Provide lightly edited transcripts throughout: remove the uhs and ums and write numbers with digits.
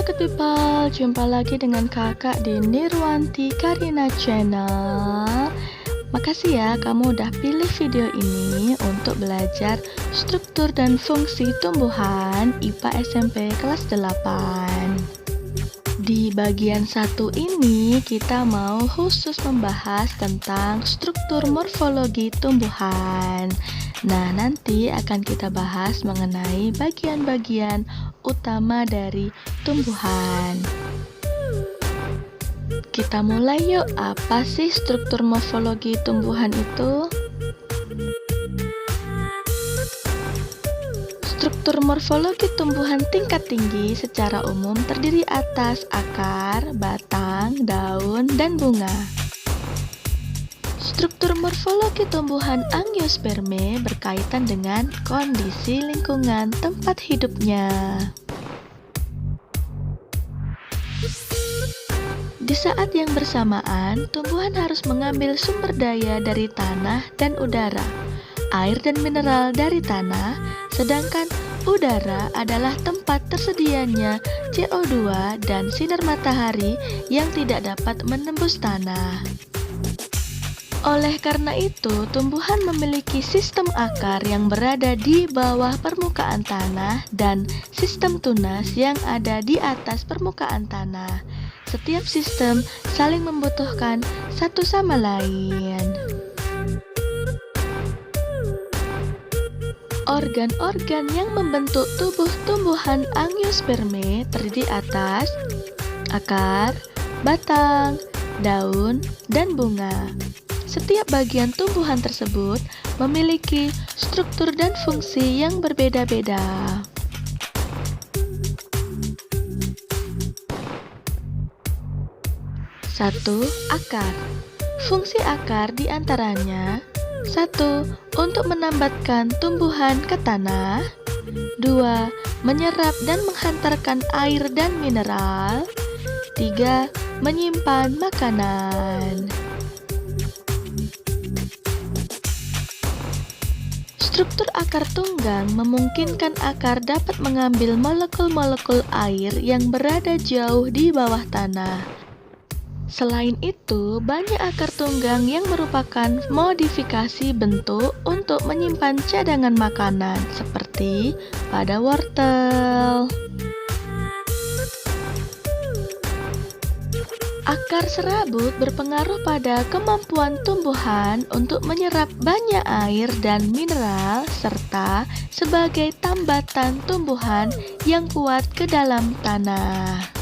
good people, jumpa lagi dengan kakak di Nirwanti Karina Channel. Makasih ya kamu udah pilih video ini untuk belajar struktur dan fungsi tumbuhan IPA SMP kelas 8. Di bagian 1 ini kita mau khusus membahas tentang struktur morfologi tumbuhan. Nah, nanti akan kita bahas mengenai bagian-bagian utama dari tumbuhan. Kita mulai yuk, apa sih struktur morfologi tumbuhan itu? Struktur morfologi tumbuhan tingkat tinggi secara umum terdiri atas akar, batang, daun, dan bunga. Struktur morfologi tumbuhan angiosperme berkaitan dengan kondisi lingkungan tempat hidupnya. Di saat yang bersamaan, tumbuhan harus mengambil sumber daya dari tanah dan udara, air dan mineral dari tanah, sedangkan udara adalah tempat tersedianya CO2 dan sinar matahari yang tidak dapat menembus tanah. Oleh karena itu, tumbuhan memiliki sistem akar yang berada di bawah permukaan tanah dan sistem tunas yang ada di atas permukaan tanah. Setiap sistem saling membutuhkan satu sama lain. Organ-organ yang membentuk tubuh tumbuhan angiosperme terdiri atas akar, batang, daun, dan bunga. Setiap bagian tumbuhan tersebut memiliki struktur dan fungsi yang berbeda-beda. Satu, akar. Fungsi akar diantaranya 1. Untuk menambatkan tumbuhan ke tanah. 2. Menyerap dan menghantarkan air dan mineral. 3. Menyimpan makanan. Struktur akar tunggang memungkinkan akar dapat mengambil molekul-molekul air yang berada jauh di bawah tanah. Selain itu, banyak akar tunggang yang merupakan modifikasi bentuk untuk menyimpan cadangan makanan, seperti pada wortel. Akar serabut berpengaruh pada kemampuan tumbuhan untuk menyerap banyak air dan mineral serta sebagai tambatan tumbuhan yang kuat ke dalam tanah.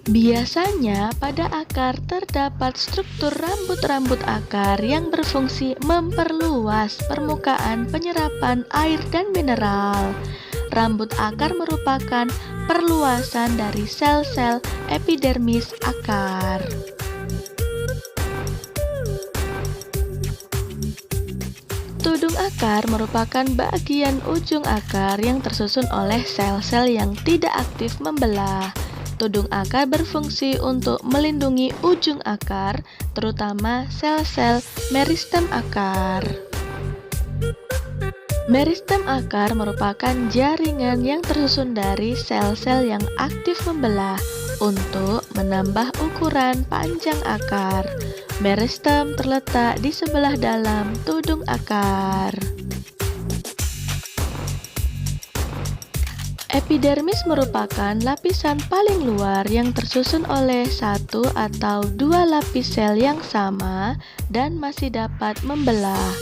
Biasanya pada akar terdapat struktur rambut-rambut akar yang berfungsi memperluas permukaan penyerapan air dan mineral. Rambut akar merupakan perluasan dari sel-sel epidermis akar. Tudung akar merupakan bagian ujung akar yang tersusun oleh sel-sel yang tidak aktif membelah. Tudung akar berfungsi untuk melindungi ujung akar, terutama sel-sel meristem akar. Meristem akar merupakan jaringan yang tersusun dari sel-sel yang aktif membelah untuk menambah ukuran panjang akar. Meristem terletak di sebelah dalam tudung akar. Epidermis merupakan lapisan paling luar yang tersusun oleh satu atau dua lapis sel yang sama dan masih dapat membelah.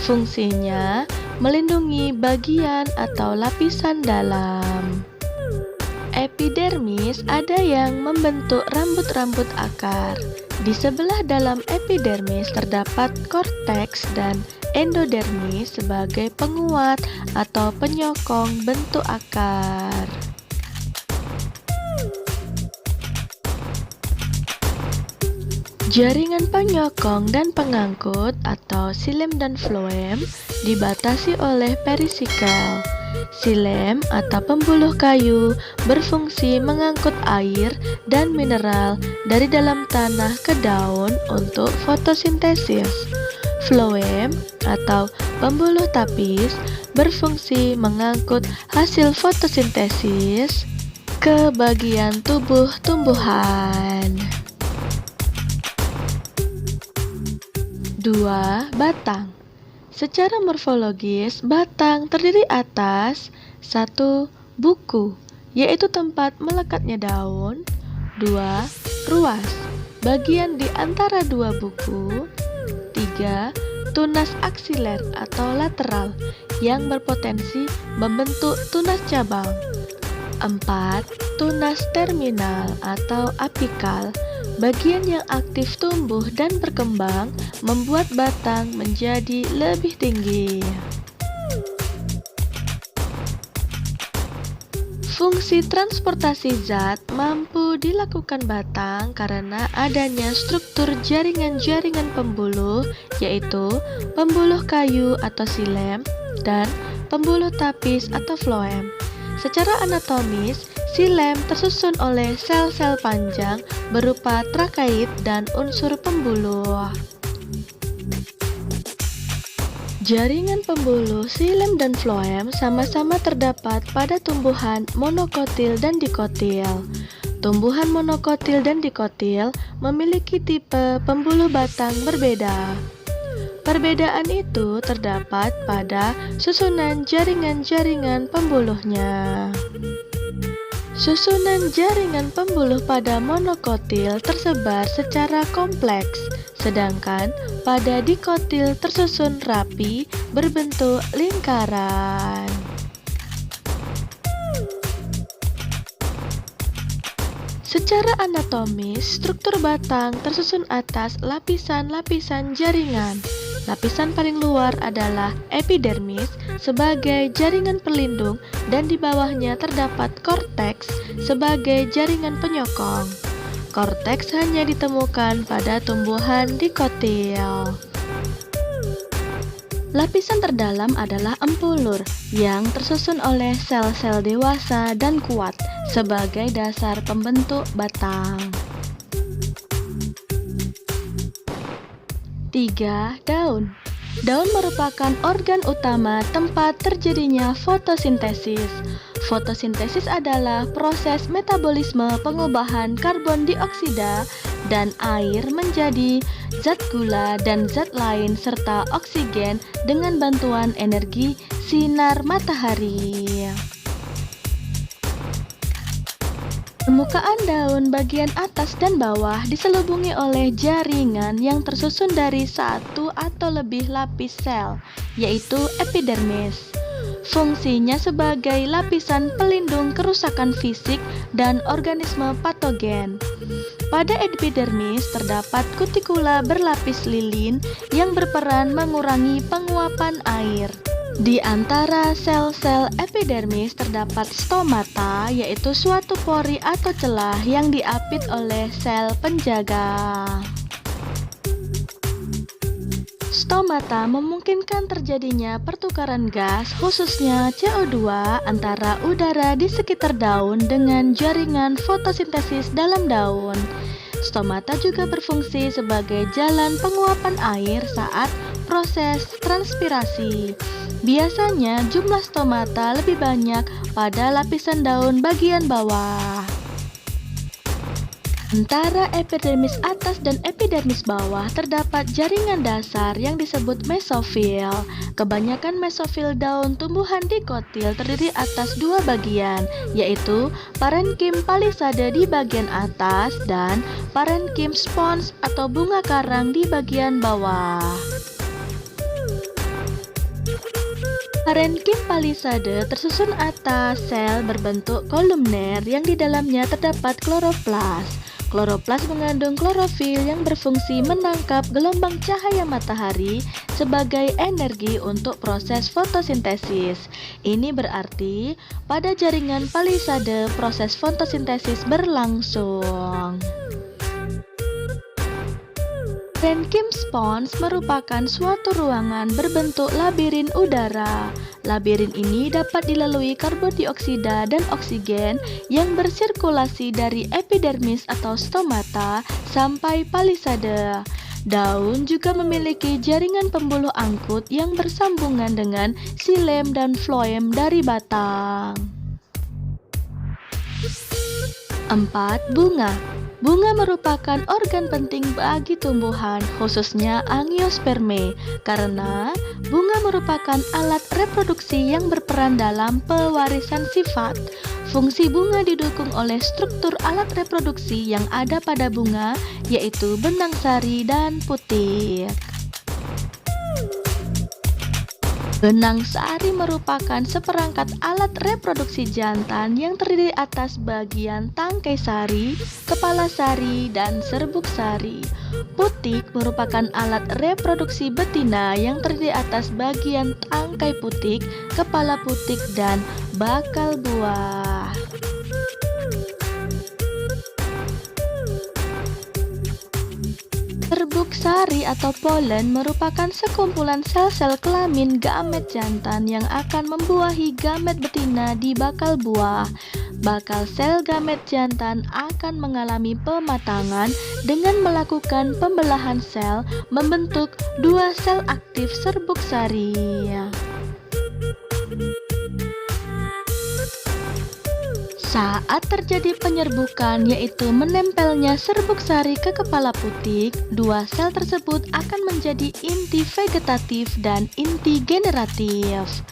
Fungsinya melindungi bagian atau lapisan dalam. Epidermis ada yang membentuk rambut-rambut akar. Di sebelah dalam epidermis terdapat korteks dan endodermis sebagai penguat atau penyokong bentuk akar. Jaringan penyokong dan pengangkut atau xilem dan floem dibatasi oleh perisikal. Xilem atau pembuluh kayu berfungsi mengangkut air dan mineral dari dalam tanah ke daun untuk fotosintesis. Floem atau pembuluh tapis berfungsi mengangkut hasil fotosintesis ke bagian tubuh tumbuhan. 2. Batang. Secara morfologis, batang terdiri atas 1. Buku, yaitu tempat melekatnya daun. 2. Ruas, bagian di antara dua buku. 3. Tunas aksiler atau lateral yang berpotensi membentuk tunas cabang. 4. Tunas terminal atau apikal, bagian yang aktif tumbuh dan berkembang membuat batang menjadi lebih tinggi. Fungsi transportasi zat mampu dilakukan batang karena adanya struktur jaringan-jaringan pembuluh, yaitu pembuluh kayu atau xilem dan pembuluh tapis atau floem. Secara anatomis, xilem tersusun oleh sel-sel panjang berupa trakait dan unsur pembuluh. Jaringan pembuluh xilem dan floem sama-sama terdapat pada tumbuhan monokotil dan dikotil. Tumbuhan monokotil dan dikotil memiliki tipe pembuluh batang berbeda. Perbedaan itu terdapat pada susunan jaringan-jaringan pembuluhnya. Susunan jaringan pembuluh pada monokotil tersebar secara kompleks, sedangkan pada dikotil tersusun rapi berbentuk lingkaran. Secara anatomis, struktur batang tersusun atas lapisan-lapisan jaringan. Lapisan paling luar adalah epidermis sebagai jaringan pelindung dan di bawahnya terdapat korteks sebagai jaringan penyokong. Korteks hanya ditemukan pada tumbuhan dikotil. Lapisan terdalam adalah empulur yang tersusun oleh sel-sel dewasa dan kuat sebagai dasar pembentuk batang. 3. Daun. Daun merupakan organ utama tempat terjadinya fotosintesis. Fotosintesis adalah proses metabolisme pengubahan karbon dioksida dan air menjadi zat gula dan zat lain serta oksigen dengan bantuan energi sinar matahari. Permukaan daun bagian atas dan bawah diselubungi oleh jaringan yang tersusun dari satu atau lebih lapis sel, yaitu epidermis. Fungsinya sebagai lapisan pelindung kerusakan fisik dan organisme patogen. Pada epidermis terdapat kutikula berlapis lilin yang berperan mengurangi penguapan air. Di antara sel-sel epidermis terdapat stomata, yaitu suatu pori atau celah yang diapit oleh sel penjaga. Stomata memungkinkan terjadinya pertukaran gas, khususnya CO2, antara udara di sekitar daun dengan jaringan fotosintesis dalam daun. Stomata juga berfungsi sebagai jalan penguapan air saat proses transpirasi. Biasanya jumlah stomata lebih banyak pada lapisan daun bagian bawah. Antara epidermis atas dan epidermis bawah terdapat jaringan dasar yang disebut mesofil. Kebanyakan mesofil daun tumbuhan dikotil terdiri atas dua bagian, yaitu parenkim palisade di bagian atas dan parenkim spons atau bunga karang di bagian bawah. Parenkim palisade tersusun atas sel berbentuk kolumner yang di dalamnya terdapat kloroplas. Kloroplas mengandung klorofil yang berfungsi menangkap gelombang cahaya matahari sebagai energi untuk proses fotosintesis. Ini berarti pada jaringan palisade proses fotosintesis berlangsung. Parenkim spons merupakan suatu ruangan berbentuk labirin udara. Labirin ini dapat dilalui karbon dioksida dan oksigen yang bersirkulasi dari epidermis atau stomata sampai palisade. Daun juga memiliki jaringan pembuluh angkut yang bersambungan dengan xilem dan floem dari batang. 4. Bunga. Bunga merupakan organ penting bagi tumbuhan, khususnya angiosperme, karena bunga merupakan alat reproduksi yang berperan dalam pewarisan sifat. Fungsi bunga didukung oleh struktur alat reproduksi yang ada pada bunga, yaitu benang sari dan putik. Benang sari merupakan seperangkat alat reproduksi jantan yang terdiri atas bagian tangkai sari, kepala sari, dan serbuk sari. Putik merupakan alat reproduksi betina yang terdiri atas bagian tangkai putik, kepala putik, dan bakal buah. Serbuk sari atau polen merupakan sekumpulan sel-sel kelamin gamet jantan yang akan membuahi gamet betina di bakal buah. Bakal sel gamet jantan akan mengalami pematangan dengan melakukan pembelahan sel membentuk dua sel aktif serbuk sari. Saat terjadi penyerbukan, yaitu menempelnya serbuk sari ke kepala putik, dua sel tersebut akan menjadi inti vegetatif dan inti generatif.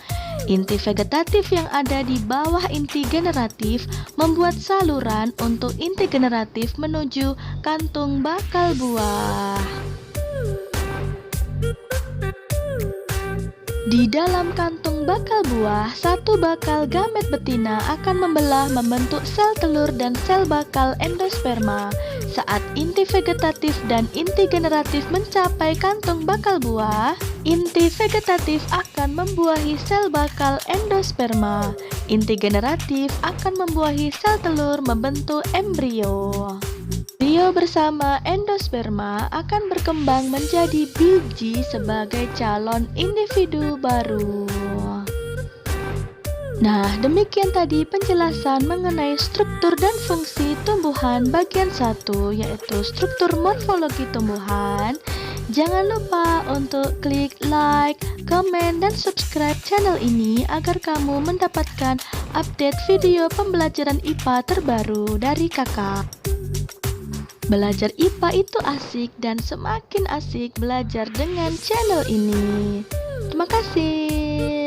Inti vegetatif yang ada di bawah inti generatif membuat saluran untuk inti generatif menuju kantung bakal buah. Di dalam kantung bakal buah, satu bakal gamet betina akan membelah membentuk sel telur dan sel bakal endosperma. Saat inti vegetatif dan inti generatif mencapai kantung bakal buah, inti vegetatif akan membuahi sel bakal endosperma. Inti generatif akan membuahi sel telur membentuk embrio. Embrio bersama endosperma akan berkembang menjadi biji sebagai calon individu baru. Nah, demikian tadi penjelasan mengenai struktur dan fungsi tumbuhan bagian 1, yaitu struktur morfologi tumbuhan. Jangan lupa untuk klik like, komen, dan subscribe channel ini agar kamu mendapatkan update video pembelajaran IPA terbaru dari kakak. Belajar IPA itu asik dan semakin asik belajar dengan channel ini. Terima kasih.